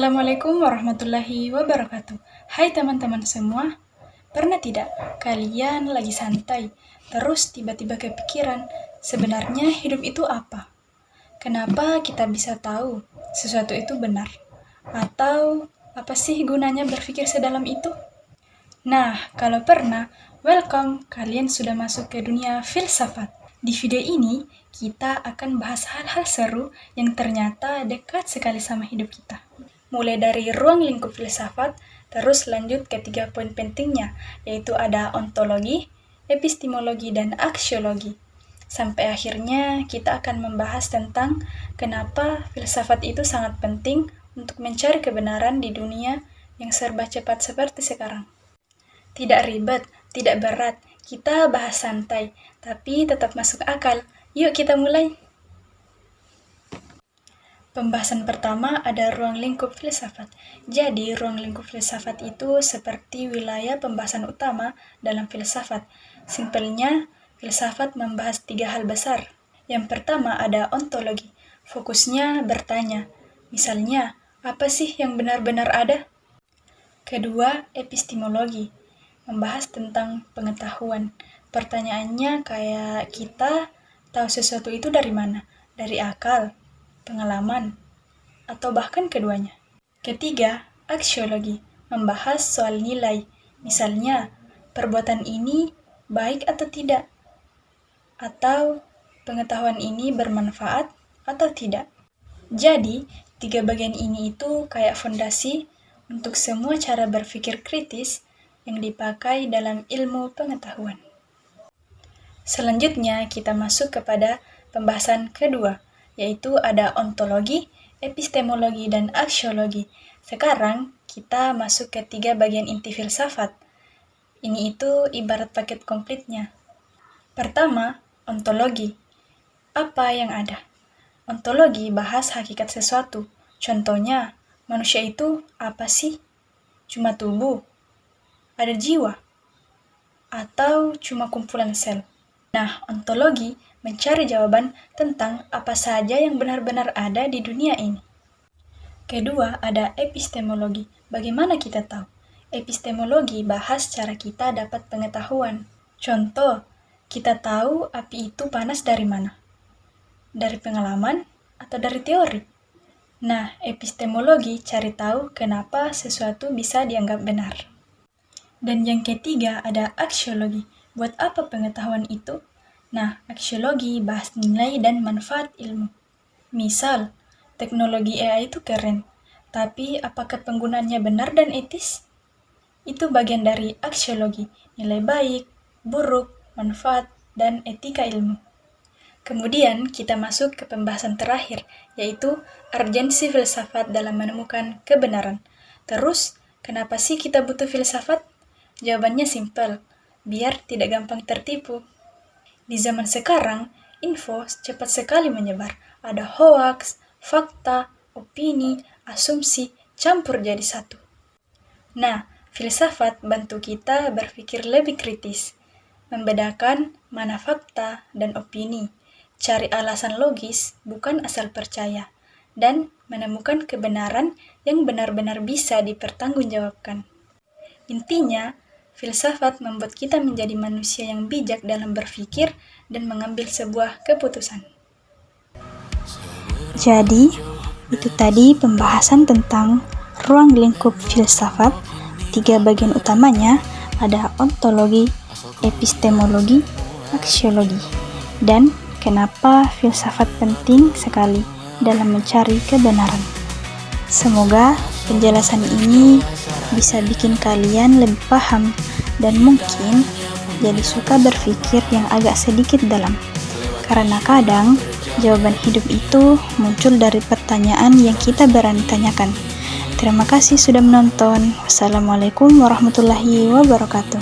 Assalamualaikum warahmatullahi wabarakatuh. Hai teman-teman semua, pernah tidak kalian lagi santai, terus tiba-tiba kepikiran, sebenarnya hidup itu apa? Kenapa kita bisa tahu sesuatu itu benar? Atau apa sih gunanya berpikir sedalam itu? Nah, kalau pernah, welcome, kalian sudah masuk ke dunia filsafat. Di video ini, kita akan bahas hal-hal seru yang ternyata dekat sekali sama hidup kita. Mulai dari ruang lingkup filsafat, terus lanjut ke 3 poin pentingnya, yaitu ada ontologi, epistemologi, dan aksiologi. Sampai akhirnya kita akan membahas tentang kenapa filsafat itu sangat penting untuk mencari kebenaran di dunia yang serba cepat seperti sekarang. Tidak ribet, tidak berat, kita bahas santai, tapi tetap masuk akal. Yuk kita mulai! Pembahasan pertama ada ruang lingkup filsafat. Jadi, ruang lingkup filsafat itu seperti wilayah pembahasan utama dalam filsafat. Simpelnya, filsafat membahas 3 hal besar. Yang pertama ada ontologi. Fokusnya bertanya, misalnya, apa sih yang benar-benar ada? Kedua, epistemologi. Membahas tentang pengetahuan. Pertanyaannya kayak kita tahu sesuatu itu dari mana? Dari akal, pengalaman, atau bahkan keduanya. Ketiga, aksiologi, membahas soal nilai. Misalnya, perbuatan ini baik atau tidak, atau pengetahuan ini bermanfaat atau tidak. Jadi, 3 bagian ini itu kayak fondasi untuk semua cara berpikir kritis yang dipakai dalam ilmu pengetahuan. Selanjutnya, kita masuk kepada pembahasan kedua, yaitu ada ontologi, epistemologi, dan aksiologi. Sekarang, kita masuk ke 3 bagian inti filsafat. Ini itu ibarat paket komplitnya. Pertama, ontologi. Apa yang ada? Ontologi bahas hakikat sesuatu. Contohnya, manusia itu apa sih? Cuma tubuh? Ada jiwa? Atau cuma kumpulan sel? Nah, ontologi mencari jawaban tentang apa saja yang benar-benar ada di dunia ini. Kedua, ada epistemologi. Bagaimana kita tahu? Epistemologi bahas cara kita dapat pengetahuan. Contoh, kita tahu api itu panas dari mana? Dari pengalaman atau dari teori? Nah, epistemologi cari tahu kenapa sesuatu bisa dianggap benar. Dan yang ketiga ada aksiologi. Buat apa pengetahuan itu? Nah, aksiologi bahas nilai dan manfaat ilmu. Misal, teknologi AI itu keren, tapi apakah penggunaannya benar dan etis? Itu bagian dari aksiologi, nilai baik, buruk, manfaat, dan etika ilmu. Kemudian kita masuk ke pembahasan terakhir, yaitu urgensi filsafat dalam menemukan kebenaran. Terus, kenapa sih kita butuh filsafat? Jawabannya simpel, biar tidak gampang tertipu. Di zaman sekarang, info cepat sekali menyebar. Ada hoaks, fakta, opini, asumsi, campur jadi satu. Nah, filsafat bantu kita berpikir lebih kritis, membedakan mana fakta dan opini, cari alasan logis, bukan asal percaya, dan menemukan kebenaran yang benar-benar bisa dipertanggungjawabkan. Intinya, filsafat membuat kita menjadi manusia yang bijak dalam berpikir dan mengambil sebuah keputusan. Jadi, itu tadi pembahasan tentang ruang lingkup filsafat. 3 bagian utamanya ada ontologi, epistemologi, aksiologi. Dan kenapa filsafat penting sekali dalam mencari kebenaran. Semoga penjelasan ini bisa bikin kalian lebih paham dan mungkin jadi suka berpikir yang agak sedikit dalam. Karena kadang jawaban hidup itu muncul dari pertanyaan yang kita berani tanyakan. Terima kasih sudah menonton. Wassalamualaikum warahmatullahi wabarakatuh.